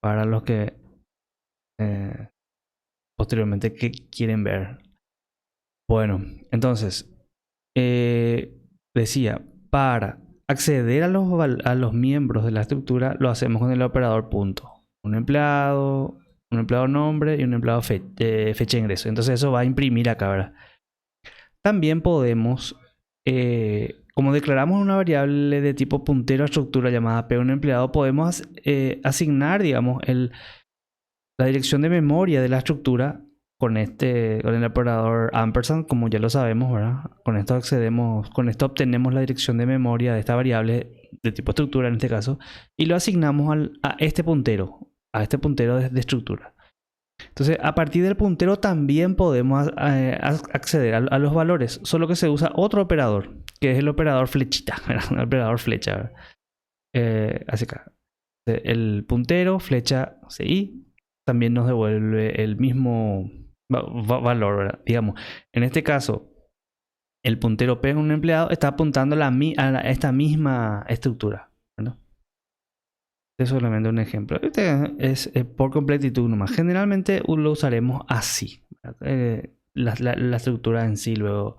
para los que eh, posteriormente que quieren ver. Bueno, entonces, decía, para acceder a los miembros de la estructura lo hacemos con el operador punto. Un empleado nombre y un empleado fecha de ingreso. Entonces eso va a imprimir acá, ¿verdad? También podemos, como declaramos una variable de tipo puntero a estructura llamada p1 empleado, podemos asignar, digamos, la dirección de memoria de la estructura con el operador ampersand, como ya lo sabemos, ¿verdad? Con esto accedemos, con esto obtenemos la dirección de memoria de esta variable de tipo estructura en este caso, y lo asignamos a este puntero de estructura. Entonces, a partir del puntero también podemos acceder a los valores, solo que se usa otro operador, que es el operador flechita, ¿verdad? El operador flecha, ¿verdad? Así acá. El puntero, flecha, CI, también nos devuelve el mismo valor, ¿verdad? Digamos, en este caso, el puntero P en un empleado está apuntando a esta misma estructura, ¿verdad? Es solamente un ejemplo. Este es por completitud nomás. Generalmente lo usaremos así. La estructura en sí luego.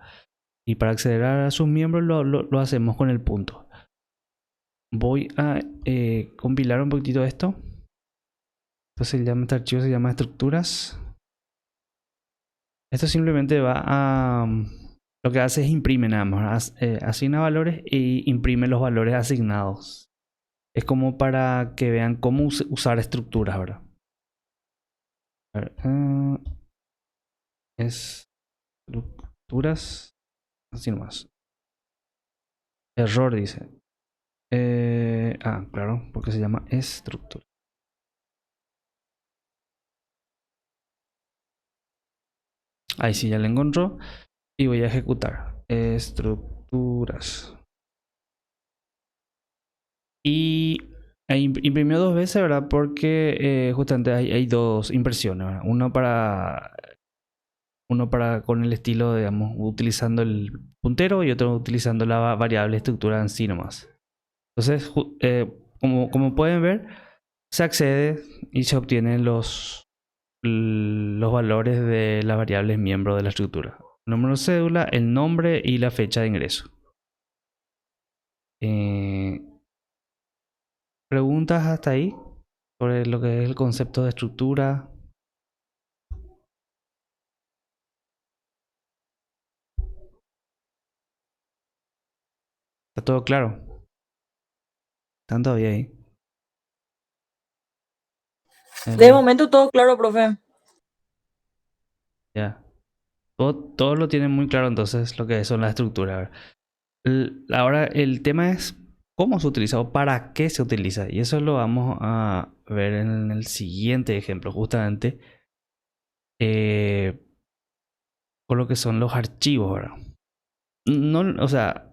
Y para acceder a sus miembros lo hacemos con el punto. Voy a compilar un poquitito esto. Entonces este archivo se llama estructuras. Esto simplemente va a... Lo que hace es imprime nada más. Asigna valores y imprime los valores asignados. Es como para que vean cómo usar estructuras, ¿verdad? A ver, estructuras. Así nomás. Error dice. Claro, porque se llama estructura. Ahí sí ya lo encontró. Y voy a ejecutar. Estructuras. Y imprimió dos veces, ¿verdad? Porque justamente hay dos impresiones, ¿verdad? Uno para con el estilo, digamos, utilizando el puntero y otro utilizando la variable estructura en sí nomás. Entonces, como pueden ver, se accede y se obtienen los valores de las variables miembro de la estructura. Número de cédula, el nombre y la fecha de ingreso. ¿Preguntas hasta ahí sobre lo que es el concepto de estructura? ¿Está todo claro? ¿Están todavía ahí? De momento todo claro, profe. Ya. Todo lo tienen muy claro entonces lo que son las estructuras. Ahora el tema es cómo se utiliza o para qué se utiliza. Y eso lo vamos a ver en el siguiente ejemplo, justamente con lo que son los archivos, ¿verdad? No, o sea,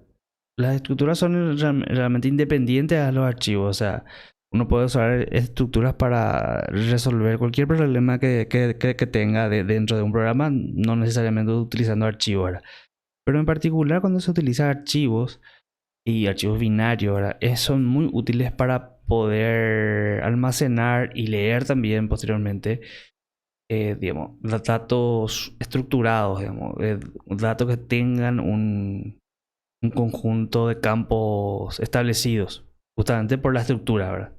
las estructuras son realmente independientes a los archivos. O sea, uno puede usar estructuras para resolver cualquier problema que tenga dentro de un programa, no necesariamente utilizando archivos, ¿verdad? Pero en particular cuando se utiliza archivos y archivos binarios, ¿verdad? Son muy útiles para poder almacenar y leer también posteriormente, digamos, datos estructurados, digamos, datos que tengan un conjunto de campos establecidos, justamente por la estructura, ¿verdad?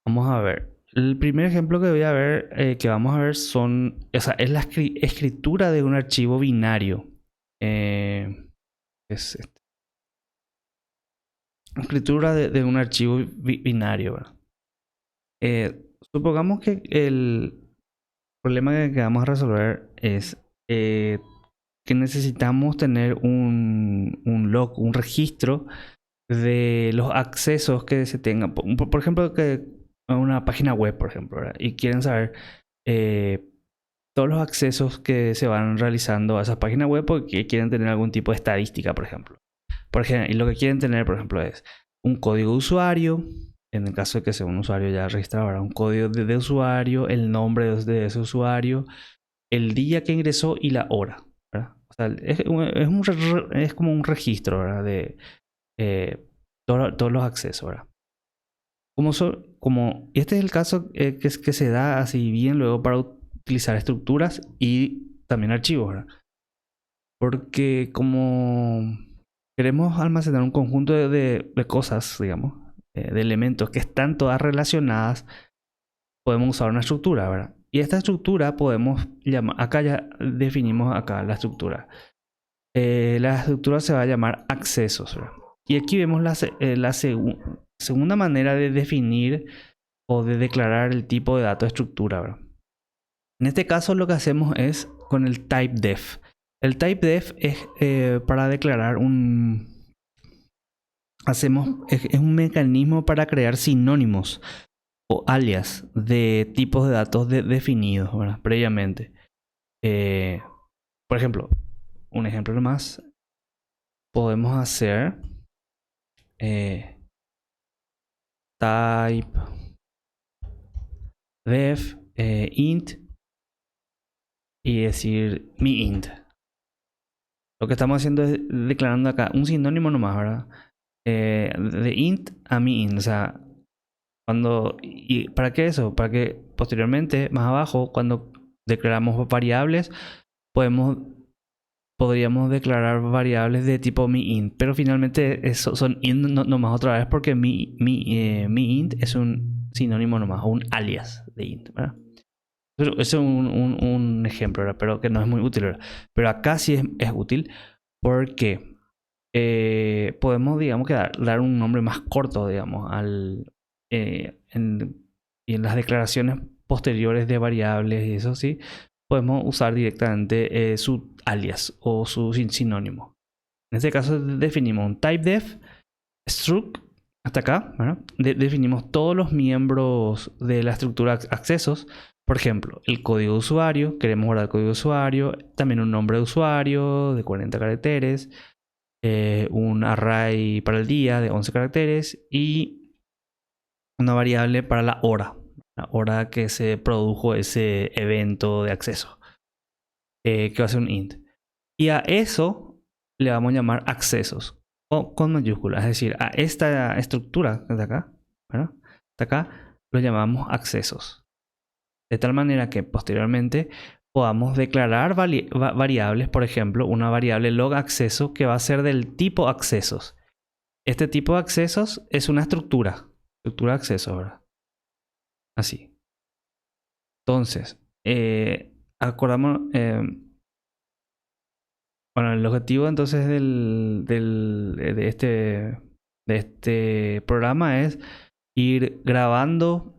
Vamos a ver. El primer ejemplo que voy a ver, que vamos a ver es la escritura de un archivo binario. Es escritura de un archivo binario, ¿verdad? Supongamos que el problema que vamos a resolver es que necesitamos tener un log, un registro de los accesos que se tengan. Por ejemplo, que a una página web, por ejemplo, ¿verdad? Y quieren saber eh, todos los accesos que se van realizando a esa página web porque quieren tener algún tipo de estadística, por ejemplo. Y lo que quieren tener, por ejemplo, es un código de usuario, en el caso de que sea un usuario ya registrado, ¿verdad? Un código de usuario, el nombre de ese usuario, el día que ingresó y la hora, ¿verdad? O sea, es como un registro, ¿verdad? De todos los accesos, ¿verdad? como este es el caso que se da así bien luego para utilizar estructuras y también archivos, ¿verdad? Porque como queremos almacenar un conjunto de cosas, digamos, de elementos que están todas relacionadas, podemos usar una estructura, ¿verdad? Y esta estructura podemos llamar, acá ya definimos acá la estructura. La estructura se va a llamar accesos, ¿verdad? Y aquí vemos la segunda manera de definir o de declarar el tipo de dato de estructura, ¿verdad? En este caso lo que hacemos es con el typedef. El typedef es para declarar es un mecanismo para crear sinónimos o alias de tipos de datos definidos, ¿verdad? Previamente. Por ejemplo, un ejemplo nomás, podemos hacer type def int y decir mi int. Lo que estamos haciendo es declarando acá un sinónimo nomás, ¿verdad? De int a mi int. O sea, ¿y para qué eso? Para que posteriormente, más abajo, cuando declaramos variables, podríamos declarar variables de tipo mi int. Pero finalmente son int nomás otra vez porque mi int es un sinónimo nomás, o un alias de int, ¿verdad? Eso es un ejemplo, ¿verdad? Pero que no es muy útil, ¿verdad? Pero acá sí es útil porque podemos, digamos, que dar un nombre más corto, digamos, y en las declaraciones posteriores de variables y eso sí, podemos usar directamente su alias o su sinónimo. En este caso definimos un typedef struct hasta acá, ¿verdad? Definimos todos los miembros de la estructura accesos. Por ejemplo, el código de usuario, queremos guardar el código de usuario, también un nombre de usuario de 40 caracteres, un array para el día de 11 caracteres y una variable para la hora que se produjo ese evento de acceso, que va a ser un int. Y a eso le vamos a llamar accesos, o con mayúsculas, es decir, a esta estructura de acá, ¿verdad? De acá lo llamamos accesos. De tal manera que posteriormente podamos declarar variables, por ejemplo, una variable log acceso que va a ser del tipo accesos. Este tipo de accesos es una estructura de acceso, ¿verdad? Así. Entonces, acordamos, bueno, el objetivo entonces de este programa es ir grabando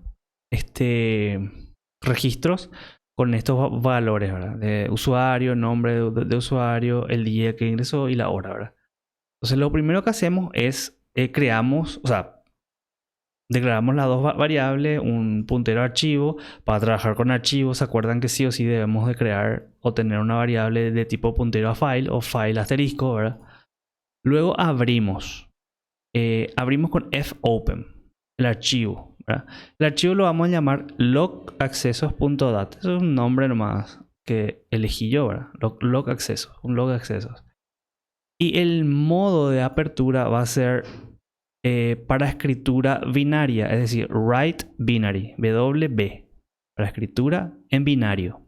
registros con estos valores, ¿verdad? De usuario, nombre de usuario, el día que ingresó y la hora, ¿verdad? Entonces lo primero que hacemos es declaramos las dos variables, un puntero archivo. Para trabajar con archivos, se acuerdan que sí o sí debemos de crear o tener una variable de tipo puntero a file o file asterisco, ¿verdad? Luego abrimos con fopen el archivo, ¿verdad? El archivo lo vamos a llamar logaccesos.dat. Eso es un nombre nomás que elegí yo, ¿verdad? Logaccesos, un logaccesos. Y el modo de apertura va a ser para escritura binaria, es decir, write binary, WB, para escritura en binario.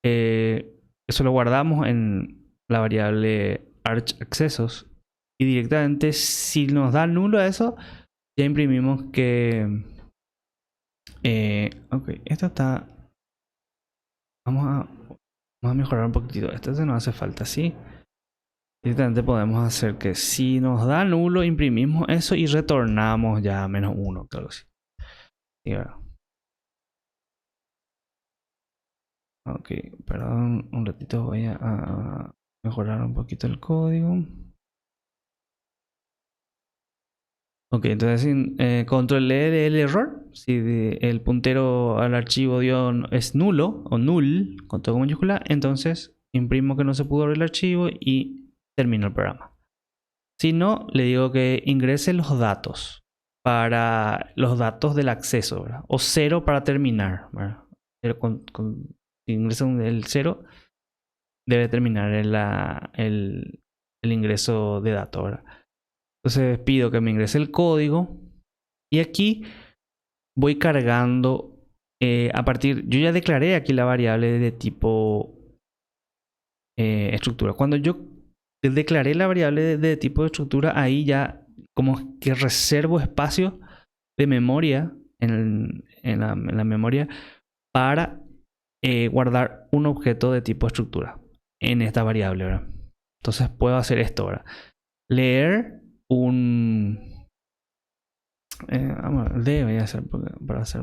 Eso lo guardamos en la variable archAccessos y directamente si nos da nulo a eso, ya imprimimos que ok, esto está, vamos a mejorar un poquitito, esto se nos hace falta, ¿sí? Directamente podemos hacer que si nos da nulo, imprimimos eso y retornamos ya -1, claro, sí. Ok, perdón, un ratito voy a mejorar un poquito el código. Ok, entonces control E del error. Si el puntero al archivo es nulo o null, con todo con mayúscula, entonces imprimo que no se pudo abrir el archivo y termino el programa. Si no, le digo que ingrese los datos para los datos del acceso, ¿verdad? O 0 para terminar, ¿verdad? Si ingresa el 0, debe terminar el ingreso de datos, ¿verdad? Entonces pido que me ingrese el código Y aquí voy cargando yo ya declaré aquí la variable de tipo estructura. Cuando yo declaré la variable de tipo de estructura, ahí ya como que reservo espacio de memoria en la memoria para guardar un objeto de tipo estructura en esta variable, ¿verdad? Entonces puedo hacer esto, ¿verdad? Leer debería ser para hacer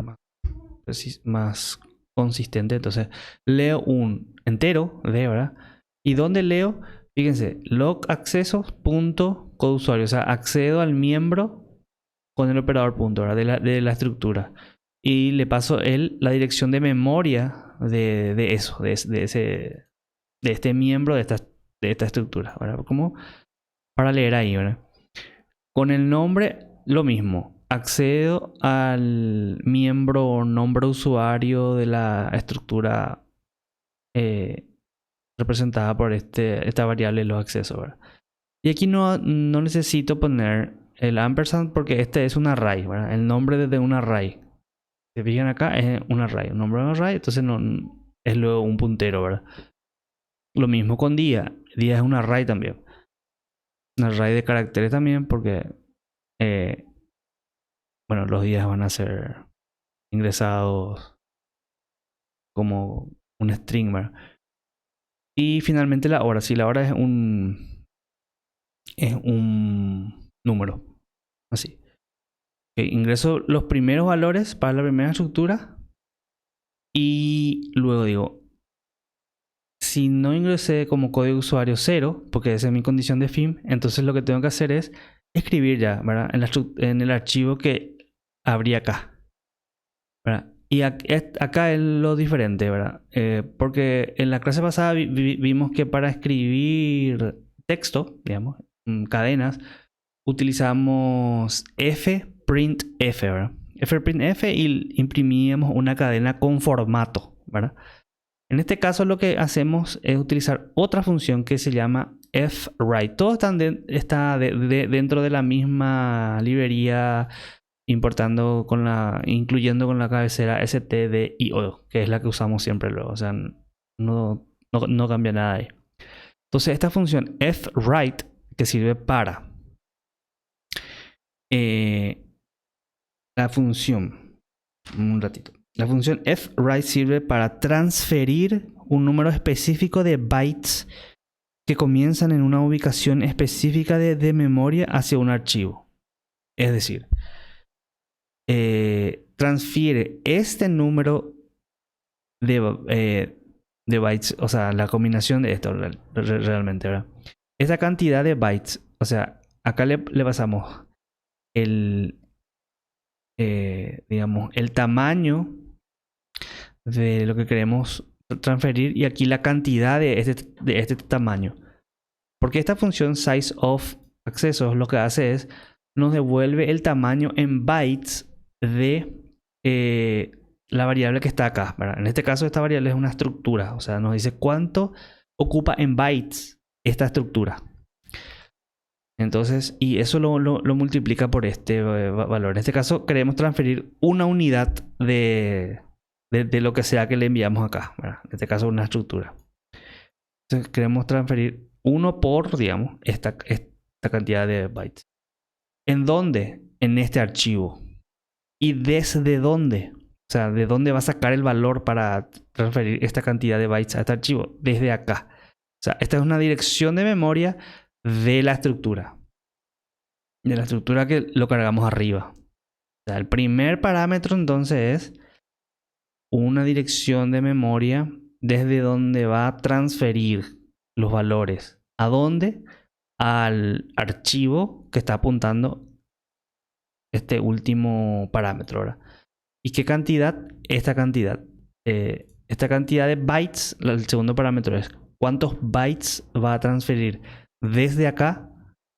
más consistente. Entonces leo un entero de, ¿verdad? Y donde leo, fíjense, log accesos.codeusuario, o sea, accedo al miembro con el operador punto, ¿verdad? De la estructura. Y le paso la dirección de memoria de eso, de este miembro de esta estructura, ¿verdad? Como para leer ahí, ¿verdad? Con el nombre, lo mismo. Accedo al miembro o nombre usuario de la estructura representada por esta variable los accesos, ¿verdad? Y aquí no necesito poner el ampersand porque este es un array, ¿verdad? El nombre de un array. Si fijan acá es un array, un nombre de un array, entonces no es luego un puntero, ¿verdad? Lo mismo con día. Día es un array también. Un array de caracteres también porque bueno, los días van a ser ingresados como un string, ¿verdad? Y finalmente la hora. Si la hora es un número. Así. Okay, ingreso los primeros valores para la primera estructura. Y luego digo, si no ingresé como código usuario 0, porque esa es mi condición de FIM, entonces lo que tengo que hacer es escribir ya, ¿verdad? En el archivo que abrí acá, ¿verdad? Y acá es lo diferente, ¿verdad? Porque en la clase pasada vimos que para escribir texto, digamos, cadenas, utilizamos fprintf, ¿verdad? Fprintf y imprimíamos una cadena con formato, ¿verdad? En este caso lo que hacemos es utilizar otra función que se llama fwrite. Todo está dentro de la misma librería, incluyendo con la cabecera stdio, que es la que usamos siempre luego. O sea, no cambia nada ahí. Entonces esta función fwrite, que sirve para la función, un ratito. La función fwrite sirve para transferir un número específico de bytes que comienzan en una ubicación específica de memoria hacia un archivo. Es decir, transfiere este número de bytes, o sea, la combinación de esto realmente, ¿verdad? Esta cantidad de bytes, o sea, acá le pasamos digamos, el tamaño de lo que queremos transferir y aquí la cantidad de este tamaño. Porque esta función sizeOfAccessos lo que hace es nos devuelve el tamaño en bytes de la variable que está acá, ¿verdad? En este caso esta variable es una estructura, o sea, nos dice cuánto ocupa en bytes esta estructura. Entonces, y eso lo multiplica por este valor. En este caso queremos transferir una unidad de lo que sea que le enviamos acá, ¿verdad? En este caso una estructura. Entonces queremos transferir 1 por, digamos, esta cantidad de bytes. ¿En dónde? En este archivo. ¿Y desde dónde? O sea, ¿de dónde va a sacar el valor para transferir esta cantidad de bytes a este archivo? Desde acá. O sea, esta es una dirección de memoria de la estructura. De la estructura que lo cargamos arriba. O sea, el primer parámetro entonces es una dirección de memoria desde donde va a transferir los valores. ¿A dónde? Al archivo que está apuntando este último parámetro, ¿verdad? ¿Y qué cantidad? Esta cantidad. Esta cantidad de bytes, el segundo parámetro es cuántos bytes va a transferir desde acá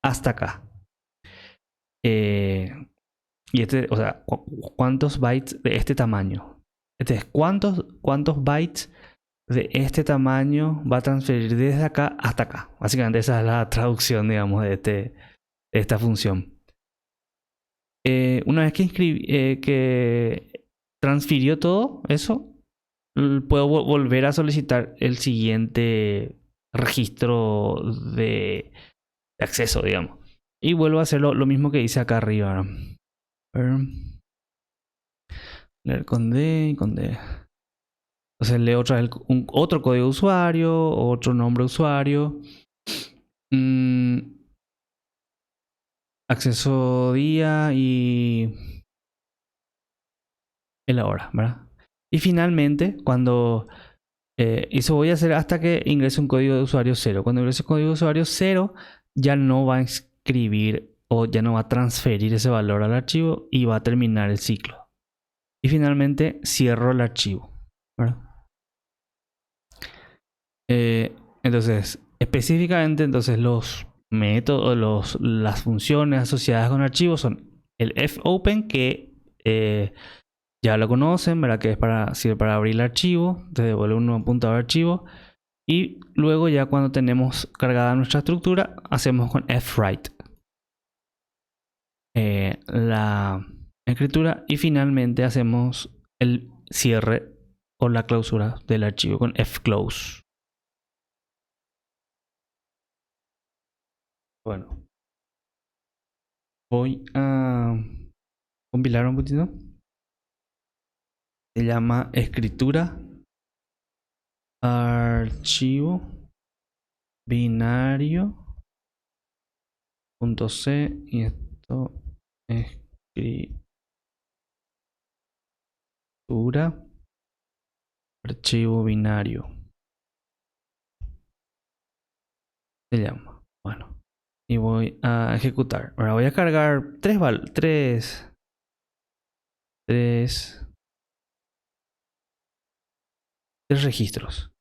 hasta acá. Y o sea, cuántos bytes de este tamaño. Entonces, cuántos bytes de este tamaño va a transferir desde acá hasta acá. Básicamente esa es la traducción, digamos, de esta función. una vez que transfirió todo eso, puedo volver a solicitar el siguiente registro de acceso, digamos. Y vuelvo a hacer lo mismo que hice acá arriba. A ver. Leer con D y con D. Entonces leo otra vez otro código de usuario, otro nombre de usuario. Acceso día y la hora, ¿verdad? Y finalmente, cuando eso voy a hacer hasta que ingrese un código de usuario 0. Cuando ingrese un código de usuario 0, ya no va a escribir o ya no va a transferir ese valor al archivo y va a terminar el ciclo. Y finalmente cierro el archivo, ¿verdad? Entonces, específicamente, entonces los métodos, las funciones asociadas con archivos son el fopen, que ya lo conocen, ¿verdad? Que sirve para abrir el archivo, te devuelve un nuevo punto de archivo. Y luego ya cuando tenemos cargada nuestra estructura, hacemos con fwrite la escritura y finalmente hacemos el cierre o la clausura del archivo con fclose. Bueno, voy a compilar un poquito. Se llama escritura archivo binario .c y esto escritura archivo binario se llama. Bueno, y voy a ejecutar. Ahora voy a cargar tres registros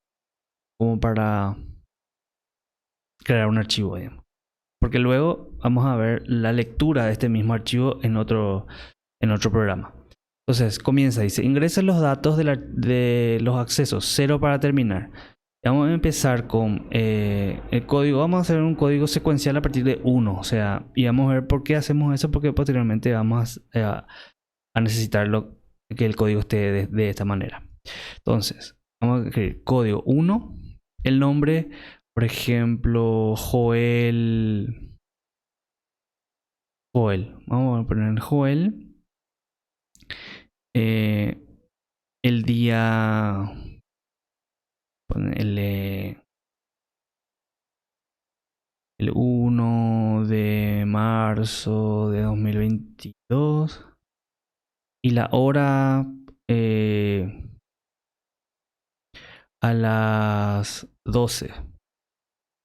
como para crear un archivo, digamos. Porque luego vamos a ver la lectura de este mismo archivo en otro programa. Entonces comienza, dice, ingresa los datos de los accesos, 0 para terminar. Vamos a empezar con el código. Vamos a hacer un código secuencial a partir de 1. O sea, y vamos a ver por qué hacemos eso, porque posteriormente vamos a necesitar que el código esté de esta manera. Entonces, vamos a escribir código 1. El nombre, por ejemplo, Joel. Vamos a poner Joel. El día. Ponele el 1 de marzo de 2022. Y la hora a las 12.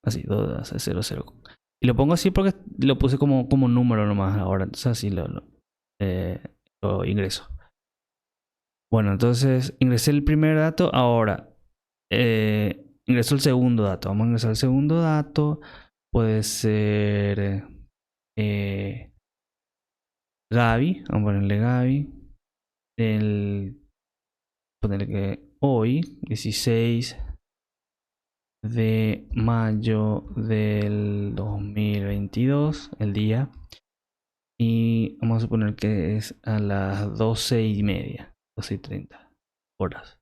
Así, 12:00. Y lo pongo así porque lo puse como número nomás ahora. Entonces así lo ingreso. Bueno, entonces ingresé el primer dato. Ahora ingreso el segundo dato. Vamos a ingresar el segundo dato. Puede ser Gaby. Vamos a ponerle Gaby. Ponerle que hoy, 16 de mayo del 2022, el día. Y vamos a suponer que es a las 12:30, 12:30 horas.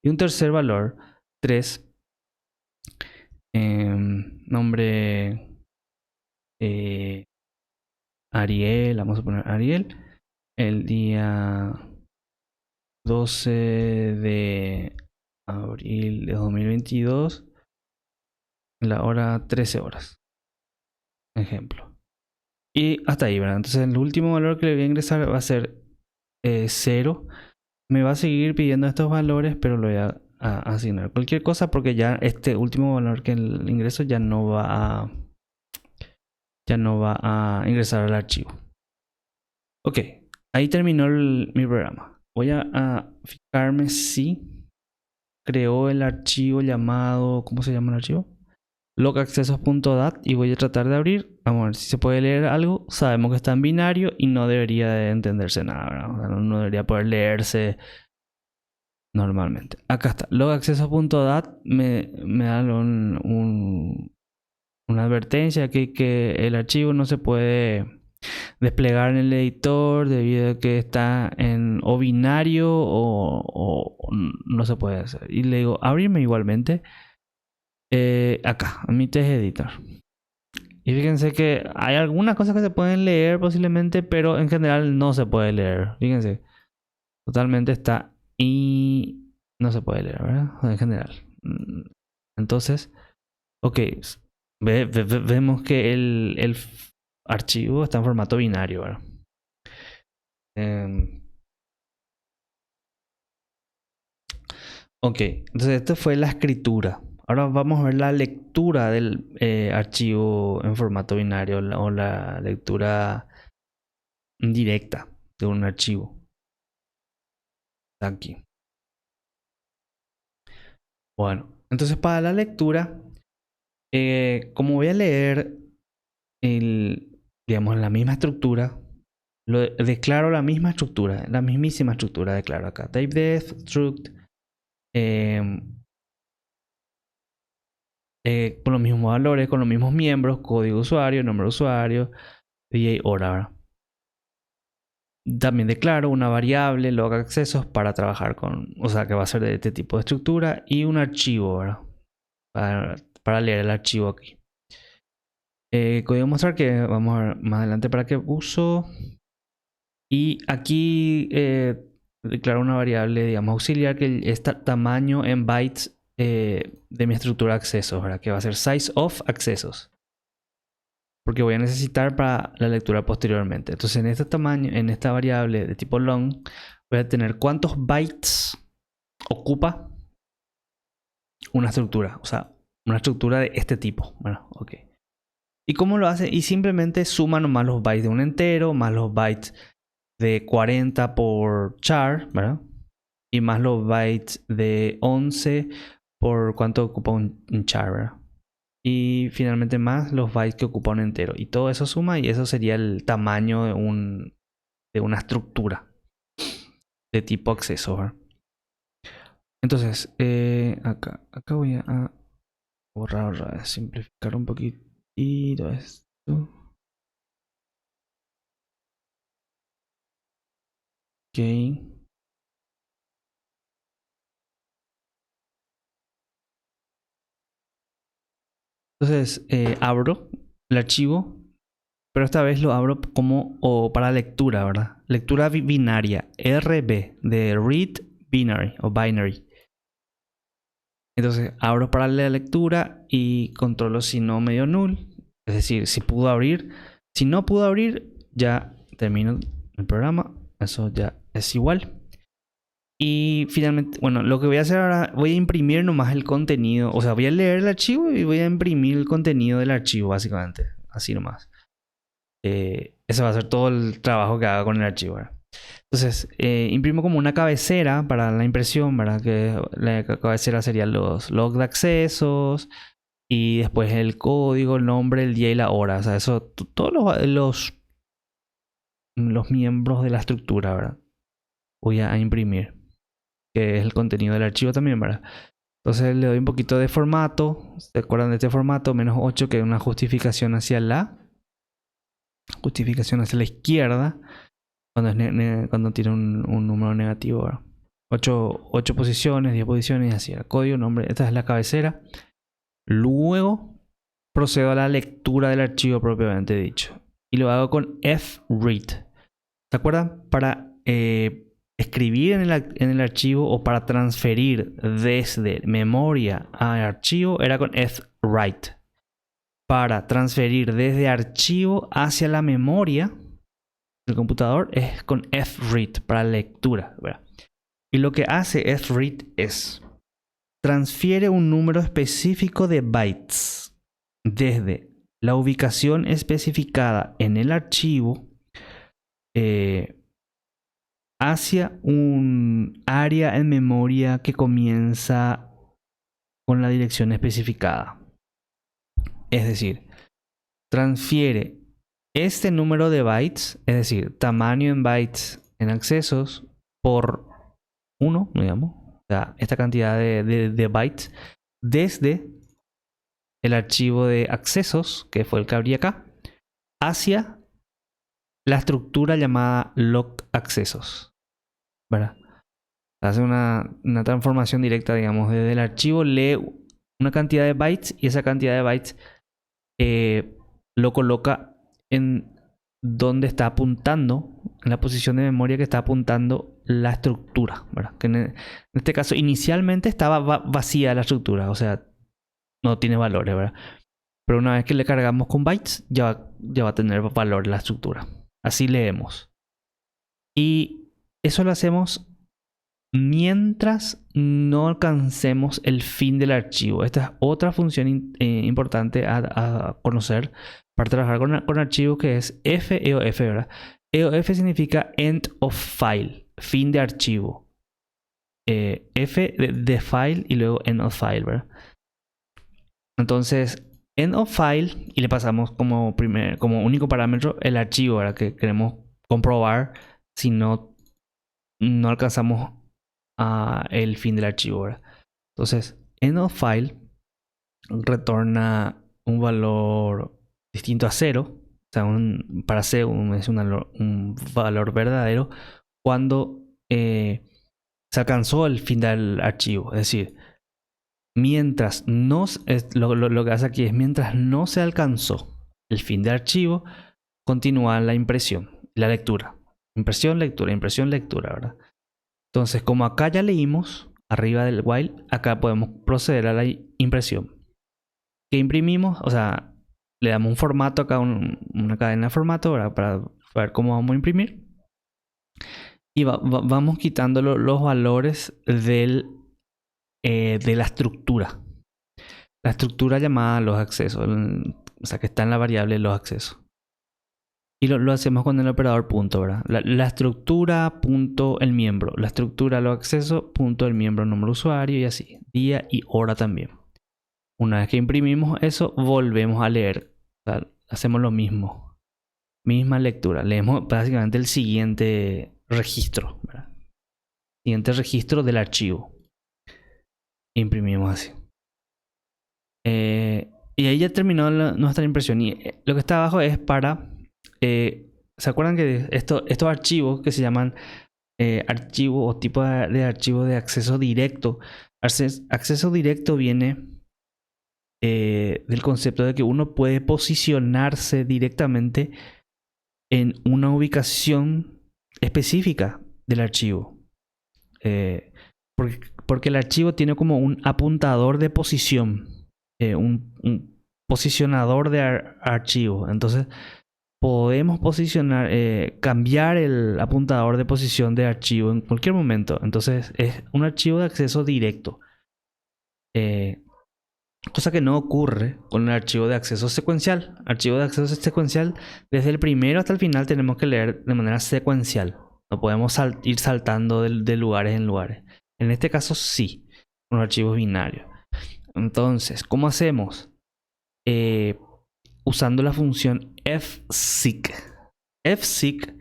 Y un tercer valor, 3. Nombre Ariel, vamos a poner Ariel. El día 12 de abril de 2022, la hora 13 horas. Ejemplo. Y hasta ahí, ¿verdad? Entonces el último valor que le voy a ingresar va a ser 0. Me va a seguir pidiendo estos valores, pero lo voy a asignar cualquier cosa porque ya este último valor que el ingreso ya no va a ingresar al archivo. Ok, ahí terminó mi programa. Voy a fijarme si creó el archivo llamado, ¿cómo se llama el archivo? logaccesos.dat, y voy a tratar de abrir. Vamos a ver si se puede leer algo. Sabemos que está en binario y no debería de entenderse nada, ¿verdad? O sea, no debería poder leerse normalmente. Acá está. logaccesos.dat me da una advertencia que el archivo no se puede desplegar en el editor debido a que está en o binario o no se puede hacer. Y le digo, abrirme igualmente. Acá, a mi test editor. Y fíjense que hay algunas cosas que se pueden leer posiblemente, pero en general no se puede leer. Fíjense, totalmente está y no se puede leer, ¿verdad? En general. Entonces, ok, vemos que el archivo está en formato binario, ¿verdad? Ok, entonces esto fue la escritura. Ahora vamos a ver la lectura del archivo en formato binario o la lectura directa de un archivo. Aquí. Bueno, entonces para la lectura, como voy a leer digamos, la misma estructura, declaro la misma estructura, la mismísima estructura declaro acá. Typedef, struct, con los mismos valores, con los mismos miembros, código usuario, nombre de usuario, día y hora, ¿verdad? También declaro una variable log accesos para trabajar con, o sea, que va a ser de este tipo de estructura y un archivo, ¿verdad? Para leer el archivo aquí. Código mostrar que vamos a ver más adelante para qué uso. Y aquí declaro una variable, digamos, auxiliar que es tamaño en bytes de mi estructura de accesos, ¿verdad? Que va a ser size of accesos. Porque voy a necesitar para la lectura posteriormente. Entonces en este tamaño, en esta variable de tipo long, voy a tener cuántos bytes ocupa una estructura. O sea, una estructura de este tipo. Bueno, ok. ¿Y cómo lo hace? Y simplemente suma nomás los bytes de un entero, más los bytes de 40 por char, ¿verdad? Y más los bytes de 11 por cuánto ocupa un char, ¿verdad? Y finalmente más los bytes que ocupa un entero. Y todo eso suma y eso sería el tamaño de una estructura de tipo acceso, ¿verdad? Entonces, acá voy a borrar, simplificar un poquitito esto. Ok. Entonces, abro el archivo, pero esta vez lo abro como para lectura, ¿verdad? Lectura binaria, RB, de Read Binary o Binary. Entonces, abro para la lectura y controlo si no me dio null. Es decir, si pudo abrir. Si no pudo abrir, ya termino el programa. Eso ya es igual. Y finalmente, bueno, lo que voy a hacer ahora, voy a imprimir nomás el contenido. O sea, voy a leer el archivo y voy a imprimir el contenido del archivo, básicamente. Así nomás. Ese va a ser todo el trabajo que haga con el archivo, ¿verdad? Entonces, imprimo como una cabecera para la impresión, ¿verdad? Que la cabecera serían los logs de accesos y después el código, el nombre, el día y la hora. O sea, eso, todos los miembros de la estructura, ¿verdad? Voy a imprimir, que es el contenido del archivo también, ¿verdad? Entonces le doy un poquito de formato. ¿Se acuerdan de este formato? -8, que es una justificación hacia la izquierda. Cuando tiene un número negativo, ¿verdad? 8 posiciones, 10 posiciones y así. El código, nombre, esta es la cabecera. Luego procedo a la lectura del archivo propiamente dicho. Y lo hago con fread. ¿Se acuerdan? Para escribir en el archivo o para transferir desde memoria al archivo era con fwrite. Para transferir desde archivo hacia la memoria el computador es con fread para lectura, ¿verdad? Y lo que hace fread es transfiere un número específico de bytes desde la ubicación especificada en el archivo hacia un área en memoria que comienza con la dirección especificada. Es decir, transfiere este número de bytes, es decir, tamaño en bytes en accesos por 1, digamos, o sea, esta cantidad de bytes desde el archivo de accesos, que fue el que abrí acá, hacia la estructura llamada log accesos, ¿verdad? Hace una transformación directa, digamos, desde el archivo lee una cantidad de bytes y esa cantidad de bytes lo coloca en donde está apuntando, en la posición de memoria que está apuntando la estructura, ¿verdad? Que en este caso inicialmente estaba vacía la estructura, o sea, no tiene valores, ¿verdad? Pero una vez que le cargamos con bytes, ya va a tener valor la estructura. Así leemos. Y eso lo hacemos mientras no alcancemos el fin del archivo. Esta es otra función importante a conocer para trabajar con archivos, que es EOF, ¿verdad? EOF significa End of File, fin de archivo. F de file y luego End of File, ¿verdad? Entonces, End of File, y le pasamos como único parámetro el archivo, ¿verdad? Que queremos comprobar si no alcanzamos el fin del archivo, ¿verdad? Entonces, End of File retorna un valor distinto a 0. O sea, para C es un valor verdadero cuando se alcanzó el fin del archivo. Es decir, mientras lo que hace aquí es mientras no se alcanzó el fin del archivo, continúa la impresión, la lectura. Impresión, lectura, ¿verdad? Entonces, como acá ya leímos arriba del while, acá podemos proceder a la impresión. ¿Qué imprimimos? O sea, le damos un formato acá, una cadena de formato, ¿verdad? Para ver cómo vamos a imprimir. Y vamos quitando los valores de la estructura. La estructura llamada los accesos. O sea, que está en la variable los accesos. Y lo hacemos con el operador punto, ¿verdad? La estructura punto el miembro. La estructura los accesos punto el miembro nombre usuario y así. Día y hora también. Una vez que imprimimos eso, volvemos a leer. O sea, hacemos lo mismo. Misma lectura. Leemos básicamente el siguiente registro, ¿verdad? Siguiente registro del archivo. Imprimimos así. Y ahí ya terminó nuestra impresión. Y lo que está abajo es para... ¿se acuerdan que estos archivos que se llaman archivos o tipo de archivos de acceso directo? Acceso directo viene del concepto de que uno puede posicionarse directamente en una ubicación específica del archivo. Porque el archivo tiene como un apuntador de posición, un posicionador de archivo. Entonces podemos cambiar el apuntador de posición de archivo en cualquier momento. Entonces es un archivo de acceso directo. Cosa que no ocurre con el archivo de acceso secuencial. Archivo de acceso secuencial, desde el primero hasta el final tenemos que leer de manera secuencial. No podemos ir saltando de lugares en lugares. En este caso sí, con archivos binarios. Entonces, ¿cómo hacemos? Usando la función fseek. Fseek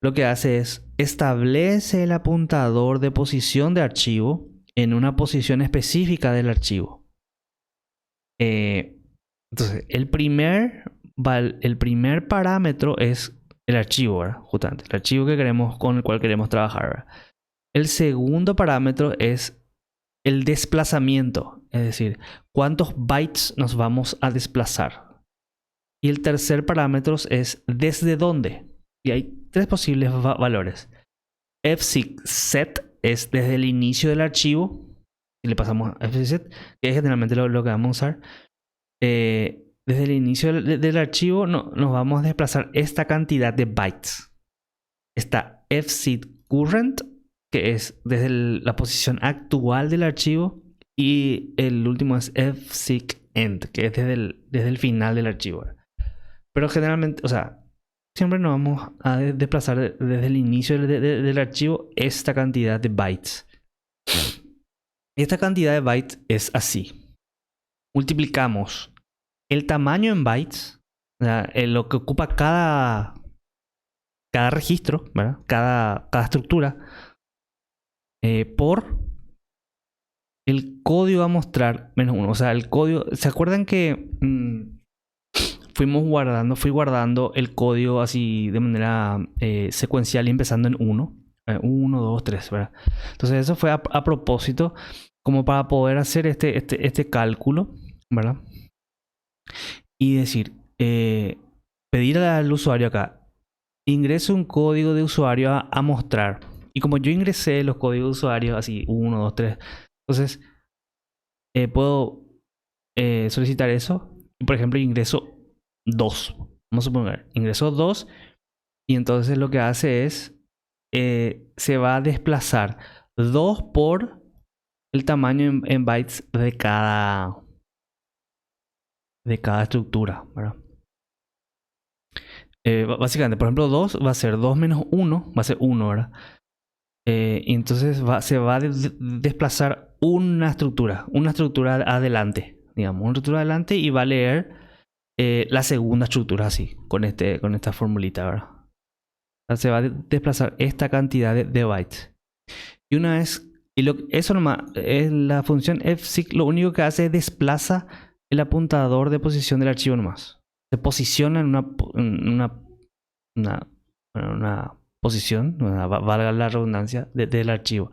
lo que hace es establece el apuntador de posición de archivo en una posición específica del archivo. Entonces, el primer parámetro es el archivo, ¿verdad? Justamente, el archivo con el cual queremos trabajar, ¿verdad? El segundo parámetro es el desplazamiento, es decir, cuántos bytes nos vamos a desplazar. Y el tercer parámetro es desde dónde. Y hay tres posibles valores. fseek set es desde el inicio del archivo. Y le pasamos a fseek set, que es generalmente lo que vamos a usar. Desde el inicio del archivo nos vamos a desplazar esta cantidad de bytes. Está fseek current, que es desde la posición actual del archivo. Y el último es fseek end, que es desde el final del archivo. Pero generalmente, o sea, siempre nos vamos a desplazar desde el inicio del archivo esta cantidad de bytes. Y esta cantidad de bytes es así. Multiplicamos el tamaño en bytes, o sea, lo que ocupa cada registro, ¿verdad? Cada estructura, por el código a mostrar menos 1. O sea, el código... ¿Se acuerdan que fui guardando el código así de manera secuencial y empezando en 1. 1, 2, 3, ¿verdad? Entonces eso fue a propósito como para poder hacer este cálculo, ¿verdad? Y decir, pedir al usuario acá, ingreso un código de usuario a mostrar. Y como yo ingresé los códigos de usuario, así 1, 2, 3, entonces puedo solicitar eso. Y por ejemplo, ingreso 2. Vamos a suponer, ingreso 2. Y entonces lo que hace es, se va a desplazar 2 por el tamaño en bytes de cada estructura, ¿verdad? Básicamente, por ejemplo, 2 va a ser 2 menos 1, va a ser 1, ¿verdad? Y entonces se va a desplazar una estructura adelante, digamos, una estructura adelante, y va a leer la segunda estructura así, con esta formulita, ¿verdad? O sea, se va a desplazar esta cantidad de bytes. Y una vez, eso nomás, la función fseek lo único que hace es desplaza el apuntador de posición del archivo nomás. Se posiciona en una posición, valga la redundancia, del archivo.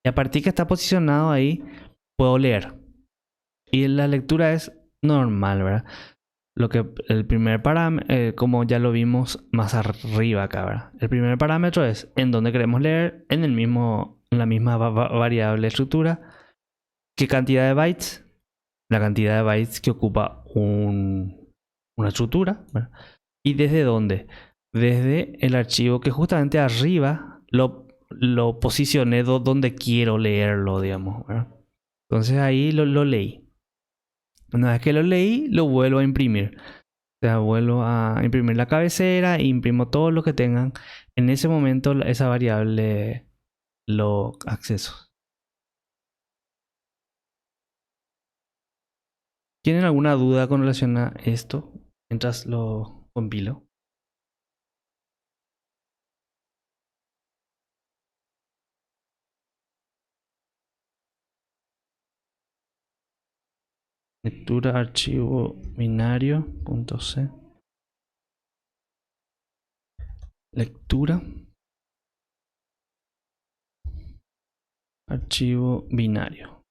Y a partir que está posicionado ahí, puedo leer. Y la lectura es normal, ¿verdad? El primer parámetro, como ya lo vimos más arriba acá, ¿verdad? El primer parámetro es en dónde queremos leer, en la misma variable estructura. ¿Qué cantidad de bytes? La cantidad de bytes que ocupa una estructura, ¿verdad? ¿Y desde dónde? Desde el archivo que justamente arriba lo posicioné donde quiero leerlo, digamos, ¿verdad? Entonces ahí lo leí. Una vez que lo leí, lo vuelvo a imprimir. O sea, vuelvo a imprimir la cabecera e imprimo todo lo que tengan en ese momento esa variable, los accesos. ¿Tienen alguna duda con relación a esto mientras lo compilo? Lectura archivo binario.c. Lectura archivo binario.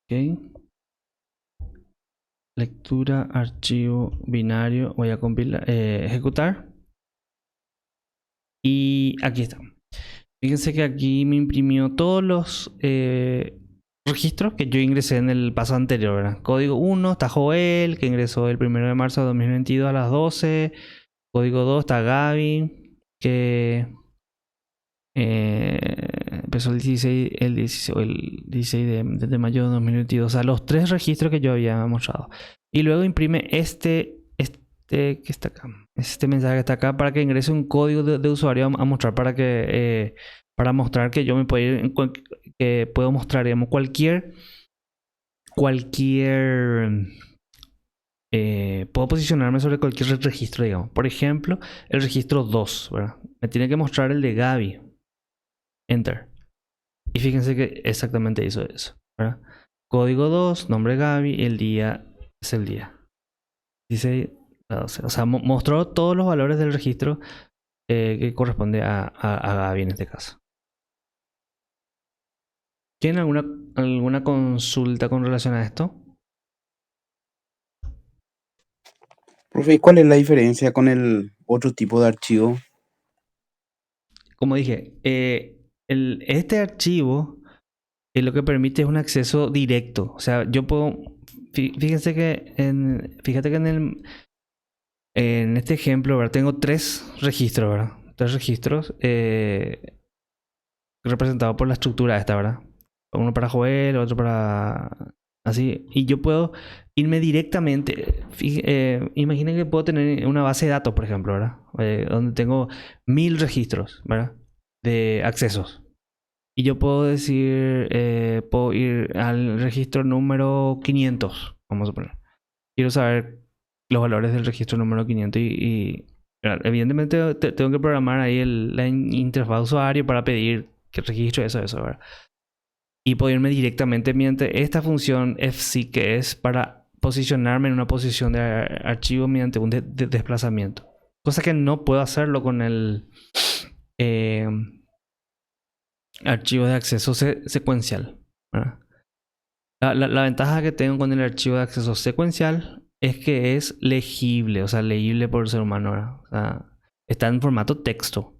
Ok. Lectura archivo binario. Voy a compilar, ejecutar. Y aquí está. Fíjense que aquí me imprimió todos los registros que yo ingresé en el paso anterior, ¿verdad? Código 1 está Joel, que ingresó el 1 de marzo de 2022 a las 12. Código 2 está Gaby, que empezó el 16 de mayo de 2022. O sea, los 3 registros que yo había mostrado. Y luego imprime este que está acá. Este mensaje que está acá para que ingrese un código de usuario a mostrar para mostrar que yo me puedo ir que puedo mostrar, digamos, cualquier puedo posicionarme sobre cualquier registro, digamos. Por ejemplo, el registro 2, ¿verdad? Me tiene que mostrar el de Gaby. Enter. Y fíjense que exactamente hizo eso, ¿verdad? Código 2, nombre Gaby, el día es el día. Dice, o sea, mostró todos los valores del registro que corresponde a Gaby en este caso. ¿Tienen alguna consulta con relación a esto? Profe, ¿y cuál es la diferencia con el otro tipo de archivo? Como dije, este archivo lo que permite es un acceso directo. O sea, yo puedo... Fíjate que en este ejemplo, ¿verdad? Tengo 3 registros, ¿verdad? 3 registros representados por la estructura esta, ¿verdad? Uno para Joel, otro para... Así. Y yo puedo irme directamente... imaginen que puedo tener una base de datos, por ejemplo, ¿verdad? Donde tengo 1000 registros, ¿verdad? De accesos. Y yo puedo decir... puedo ir al registro número 500, vamos a poner. Quiero saber los valores del registro número 500 y evidentemente tengo que programar ahí la interfaz de usuario para pedir que registro eso, ¿verdad? Y puedo irme directamente mediante esta función fseek, que es para posicionarme en una posición de archivo mediante un desplazamiento. Cosa que no puedo hacerlo con el archivo de acceso secuencial, ¿verdad? La ventaja que tengo con el archivo de acceso secuencial es que es legible, o sea, legible por el ser humano, ¿verdad? O sea, está en formato texto.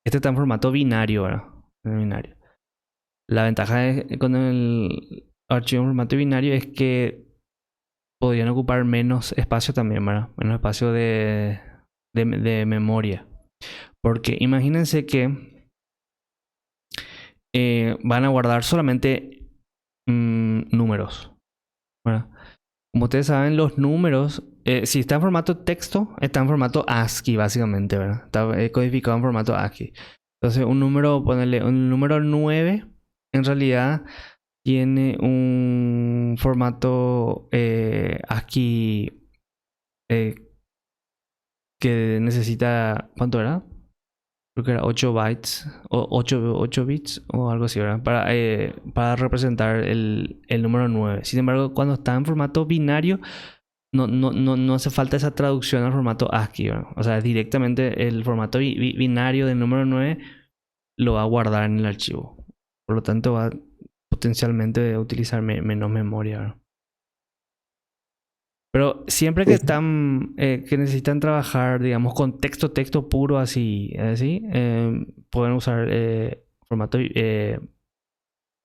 Este está en formato binario, ¿verdad? Binario. La ventaja con el archivo en formato binario es que podrían ocupar menos espacio también, ¿verdad? Menos espacio de memoria. Porque imagínense que van a guardar solamente números, ¿verdad? Como ustedes saben, los números, si está en formato texto, está en formato ASCII, básicamente, ¿verdad? Está codificado en formato ASCII. Entonces, un número, ponerle un número 9, en realidad tiene un formato ASCII que necesita, ¿cuánto era? Creo que era 8 bytes o 8 bits o algo así, ¿verdad? Para representar el número 9. Sin embargo, cuando está en formato binario, no hace falta esa traducción al formato ASCII, ¿verdad? O sea, directamente el formato binario del número 9 lo va a guardar en el archivo. Por lo tanto, va potencialmente utilizar menos memoria, ¿verdad? Pero siempre que están, que necesitan trabajar, digamos, con texto puro así, pueden usar formato de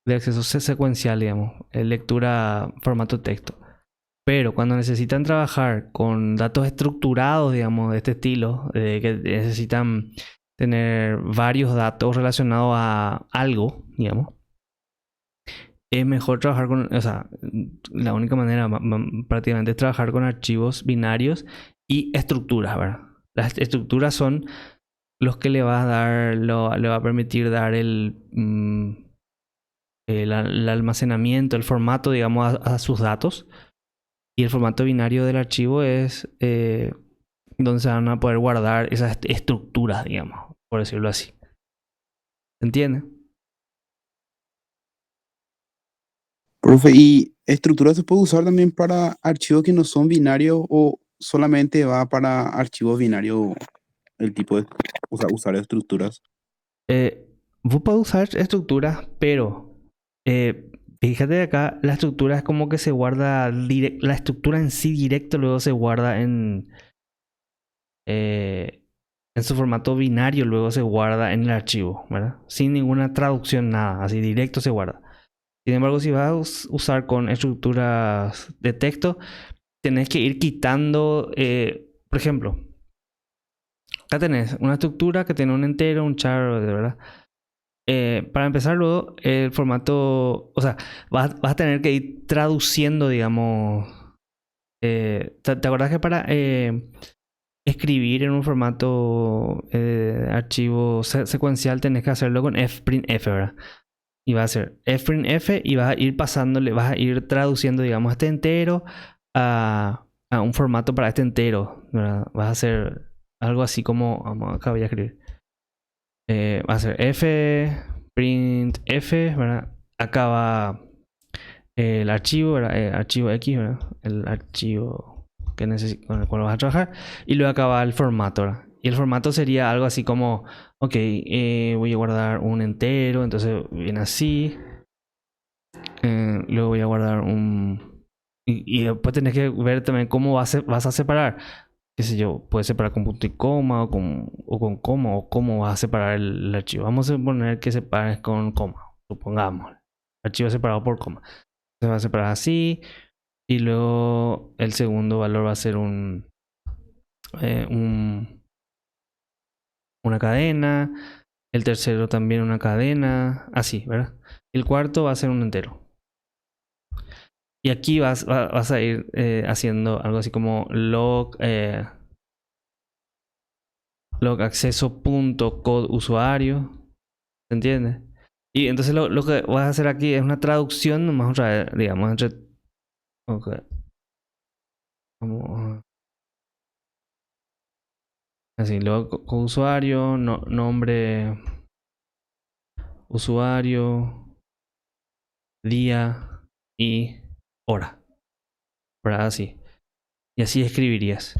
acceso secuencial, digamos, lectura formato texto. Pero cuando necesitan trabajar con datos estructurados, digamos, de este estilo, que necesitan tener varios datos relacionados a algo, digamos, es mejor trabajar con, o sea, la única manera prácticamente es trabajar con archivos binarios y estructuras, ¿verdad? Las estructuras son los que le va a dar, le va a permitir dar el almacenamiento, el formato, digamos, a sus datos. Y el formato binario del archivo es donde se van a poder guardar esas estructuras, digamos, por decirlo así. ¿Se entiende? Profe, ¿y estructura se puede usar también para archivos que no son binarios o solamente va para archivos binarios el tipo de usar estructuras? Vos podés usar estructuras, pero fíjate de acá, la estructura es como que se guarda, la estructura en sí directo luego se guarda en su formato binario, luego se guarda en el archivo, ¿verdad? Sin ninguna traducción, nada, así directo se guarda. Sin embargo, si vas a usar con estructuras de texto, tenés que ir quitando, por ejemplo, acá tenés una estructura que tiene un entero, un char, ¿verdad? Para empezar luego, el formato, o sea, vas a tener que ir traduciendo, digamos, ¿te acordás que para escribir en un formato archivo secuencial tenés que hacerlo con fprintf, ¿verdad? Y va a ser fprintf y vas a ir pasándole, vas a ir traduciendo, digamos, este entero a un formato para este entero, ¿verdad? Vas a hacer algo así como, vamos, acá voy a escribir. Va a ser fprintf, ¿verdad? Acá va el archivo, ¿verdad? Archivo X, ¿verdad? El archivo con el cual vas a trabajar. Y luego acá va el formato, ¿verdad? Y el formato sería algo así como, ok, voy a guardar un entero, entonces viene así. Luego voy a guardar un... Y después tenés que ver también cómo vas a separar. Qué sé yo, puedes separar con punto y coma o con coma, o cómo vas a separar el archivo. Vamos a suponer que separes con coma, supongamos. Archivo separado por coma. Se va a separar así. Y luego el segundo valor va a ser una cadena. El tercero también una cadena. Así, ¿verdad? El cuarto va a ser un entero. Y aquí vas a ir haciendo algo así como log acceso.code usuario. ¿Se entiende? Y entonces lo que vas a hacer aquí es una traducción nomás otra vez, digamos, entre... Ok. Vamos así, luego con usuario, nombre, usuario, día y hora. ¿verdad? Así. Y así escribirías.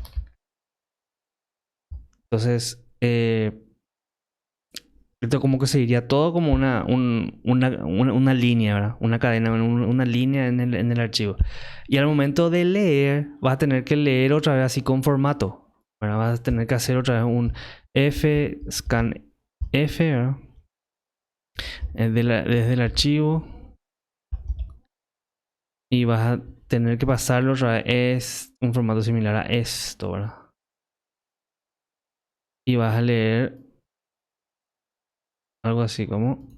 Entonces, esto como que seguiría todo como una línea, ¿verdad? Una cadena, una línea en el archivo. Y al momento de leer, vas a tener que leer otra vez así con formato, ¿verdad? Vas a tener que hacer otra vez un scan F, ¿verdad? Desde el archivo. Y vas a tener que pasarlo otra vez. Es un formato similar a esto, ¿verdad? Y vas a leer algo así como...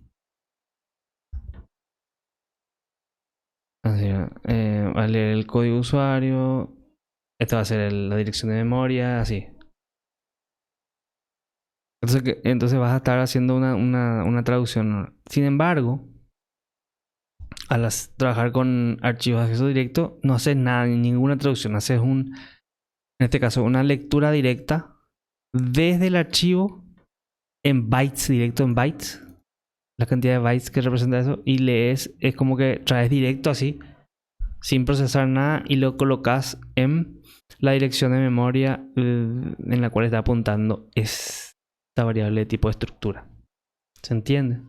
Así, va a leer el código de usuario. Esta va a ser la dirección de memoria, así. Entonces vas a estar haciendo una traducción. Sin embargo, al trabajar con archivos de acceso directo, no haces nada, ninguna traducción. Haces en este caso, una lectura directa desde el archivo en bytes, directo en bytes. La cantidad de bytes que representa eso. Y lees, es como que traes directo así, sin procesar nada, y lo colocas en la dirección de memoria en la cual está apuntando esta variable de tipo de estructura. ¿Se entiende?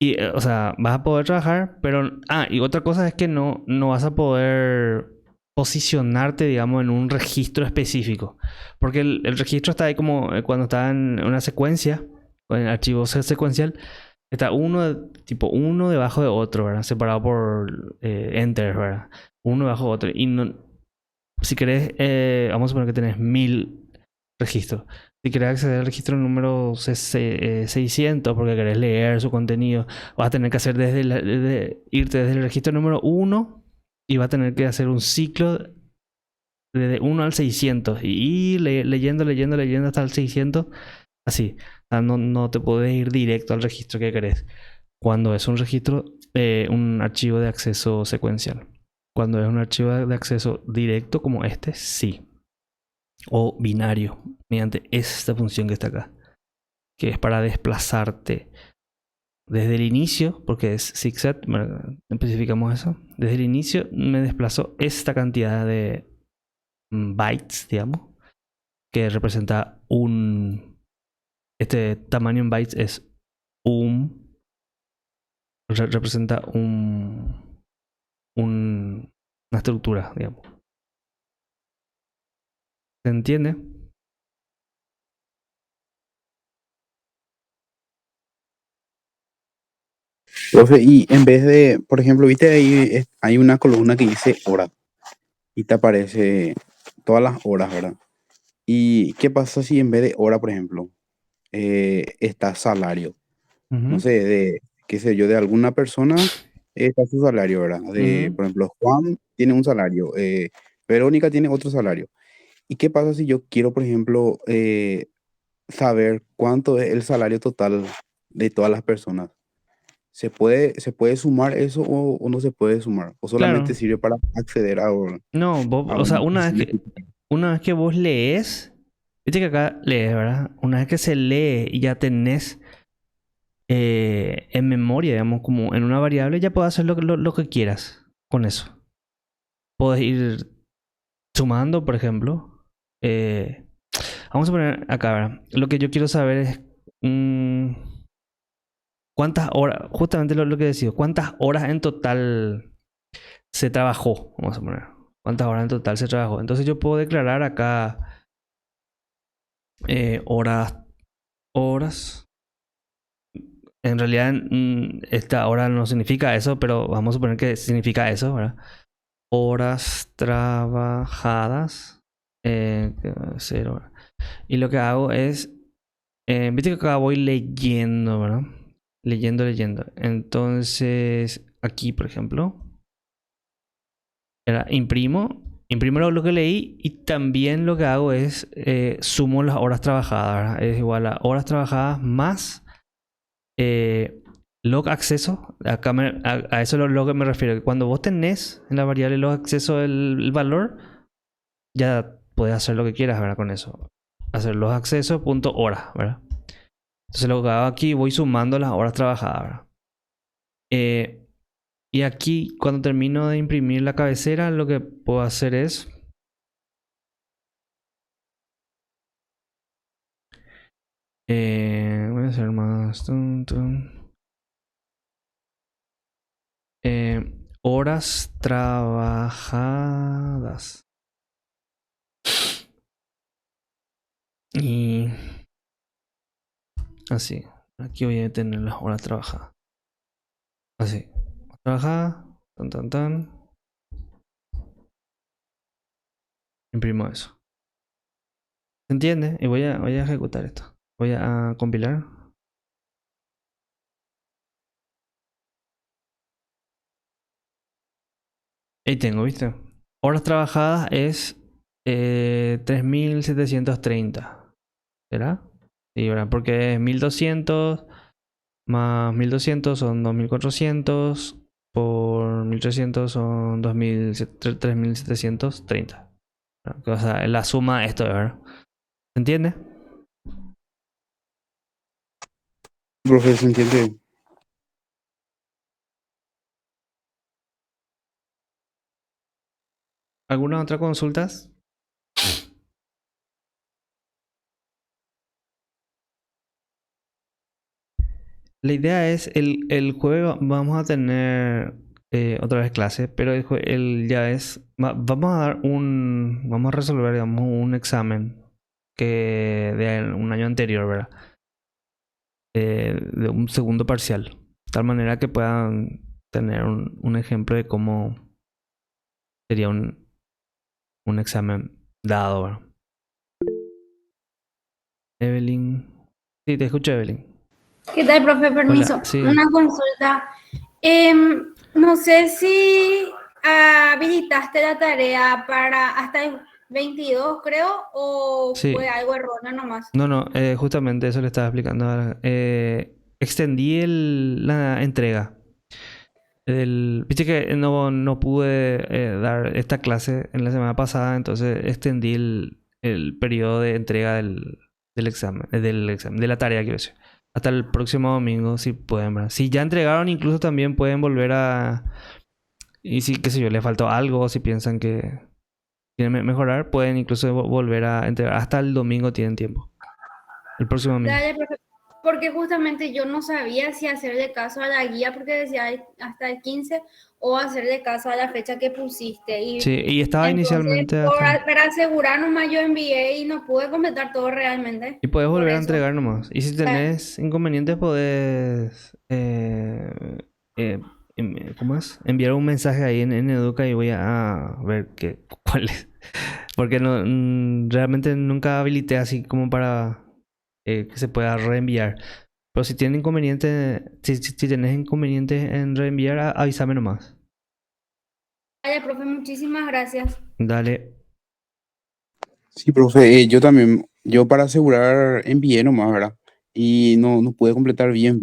Y, o sea, vas a poder trabajar, pero... y otra cosa es que no vas a poder posicionarte, digamos, en un registro específico. Porque el registro está ahí como cuando está en una secuencia, o en archivo secuencial, está tipo uno debajo de otro, ¿verdad? Separado por enter, ¿verdad? Uno debajo de otro. Y no, si querés, vamos a suponer que tenés 1000 registros. Si querés acceder al registro número 600 porque querés leer su contenido, vas a tener que hacer irte desde el registro número 1 y vas a tener que hacer un ciclo desde 1 al 600 y ir leyendo hasta el 600. Así, no te puedes ir directo al registro que querés. Cuando es un registro, un archivo de acceso secuencial. Cuando es un archivo de acceso directo como este, sí. O binario, mediante esta función que está acá, que es para desplazarte desde el inicio, porque es zigzag, especificamos eso. Desde el inicio me desplazo esta cantidad de bytes, digamos, que representa este tamaño en bytes es representa una estructura, digamos. ¿Se entiende? Profe, y en vez de, por ejemplo, viste ahí hay una columna que dice hora y te aparece todas las horas, ¿verdad? ¿Y qué pasa si en vez de hora, por ejemplo, está salario? No Ujú, sé, qué sé yo, de alguna persona está su salario, ¿verdad? ujú. Por ejemplo, Juan tiene un salario, Verónica tiene otro salario. ¿Y qué pasa si yo quiero, por ejemplo, saber cuánto es el salario total de todas las personas? ¿Se puede sumar eso o no se puede sumar? ¿O solamente Claro. sirve para acceder a No, a o sea, una posición específica? una vez que vos lees, viste que acá lees, ¿verdad? Una vez que se lee y ya tenés en memoria, digamos, como en una variable, ya puedes hacer lo que quieras con eso. Puedes ir sumando, por ejemplo. Vamos a poner acá, ¿verdad? Lo que yo quiero saber es cuántas horas, justamente lo que decía, cuántas horas en total se trabajó, vamos a poner. ¿Cuántas horas en total se trabajó? Entonces yo puedo declarar acá horas. En realidad, esta hora no significa eso, pero vamos a suponer que significa eso, ¿verdad? Horas trabajadas. 0 horas. Y lo que hago es, viste que acá voy leyendo, ¿verdad? Leyendo. Entonces, aquí, por ejemplo, imprimo lo que leí y también lo que hago es sumo las horas trabajadas, ¿verdad? Es igual a horas trabajadas más log acceso. Acá a eso es lo que me refiero. Que cuando vos tenés en la variable log acceso el valor, ya puedes hacer lo que quieras, ¿verdad? Con eso. Hacer log acceso punto hora, ¿verdad? Entonces lo que hago aquí, voy sumando las horas trabajadas, ¿verdad? Y aquí, cuando termino de imprimir la cabecera, lo que puedo hacer es... voy a hacer más... horas trabajadas. Y así. Aquí voy a tener las horas trabajadas. Así. Trabajada. Tan, tan, tan. Imprimo eso. ¿Se entiende? Y voy a ejecutar esto. Voy a compilar. Ahí tengo, ¿viste? Horas trabajadas es 3730. ¿Será? Sí, ¿verdad? Porque es 1200 más 1200 son 2400 por 1300 son 3730. O sea, la suma de esto, ¿verdad? ¿Se entiende? Profe, ¿se entiende? ¿Alguna otra consultas? La idea es, el jueves vamos a tener otra vez clase, pero ya es, vamos a dar vamos a resolver, digamos, un examen que de un año anterior, ¿verdad? De un segundo parcial, de tal manera que puedan tener un ejemplo de cómo sería un examen dado, ¿verdad? Evelyn. Sí, te escucho, Evelyn. ¿Qué tal, profe? Permiso. Hola, sí. Una consulta. No sé si habilitaste la tarea para hasta el 22, creo, o Sí. fue algo erróneo nomás. No, justamente eso le estaba explicando ahora. Extendí la entrega. Viste que no pude dar esta clase en la semana pasada, entonces extendí el periodo de entrega del examen, de la tarea, quiero decir. Hasta el próximo domingo, si pueden, ¿verdad? Si ya entregaron, incluso también pueden volver a... Y si, qué sé yo, le faltó algo, si piensan que quieren mejorar, pueden incluso volver a entregar. Hasta el domingo tienen tiempo. El próximo domingo. Dale, profe. Porque justamente yo no sabía si hacerle caso a la guía, porque decía hasta el 15, o hacerle caso a la fecha que pusiste. Y Sí, y estaba entonces, inicialmente hasta... para asegurar nomás, yo envié y no pude completar todo realmente. Y puedes Por volver a eso. entregar nomás. Y si tenés inconvenientes, podés... ¿cómo es? Enviar un mensaje ahí en Educa y voy a ver cuál es. Porque realmente nunca habilité así como para que se pueda reenviar. Pero si tienen inconveniente, si tenés inconvenientes en reenviar, avísame nomás. Dale, profe, muchísimas gracias. Dale. Sí, profe, yo también, yo para asegurar envié nomás, ¿verdad? Y no pude completar bien.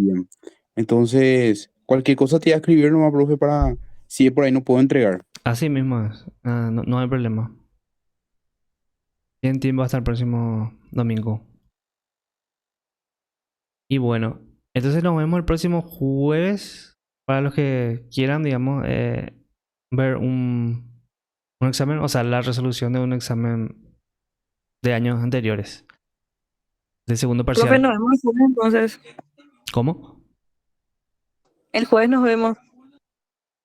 Entonces, cualquier cosa te voy a escribir nomás, profe, para si por ahí no puedo entregar. Así mismo es. No hay problema. Tienen tiempo hasta el próximo domingo. Y bueno, entonces nos vemos el próximo jueves. Para los que quieran, digamos, ver un examen, o sea, la resolución de un examen de años anteriores. De segundo Profe, parcial. nos vemos el jueves entonces. ¿Cómo? El jueves nos vemos.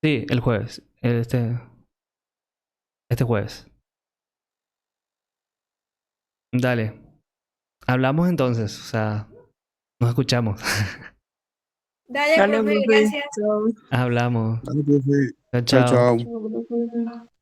Sí, el jueves. Este jueves. Dale. Hablamos entonces, o sea, nos escuchamos. Dale, Dale, profe, profe. gracias. Chao. Hablamos. Dale, profe. Chao, Chao, chao. chao. Chao, profe.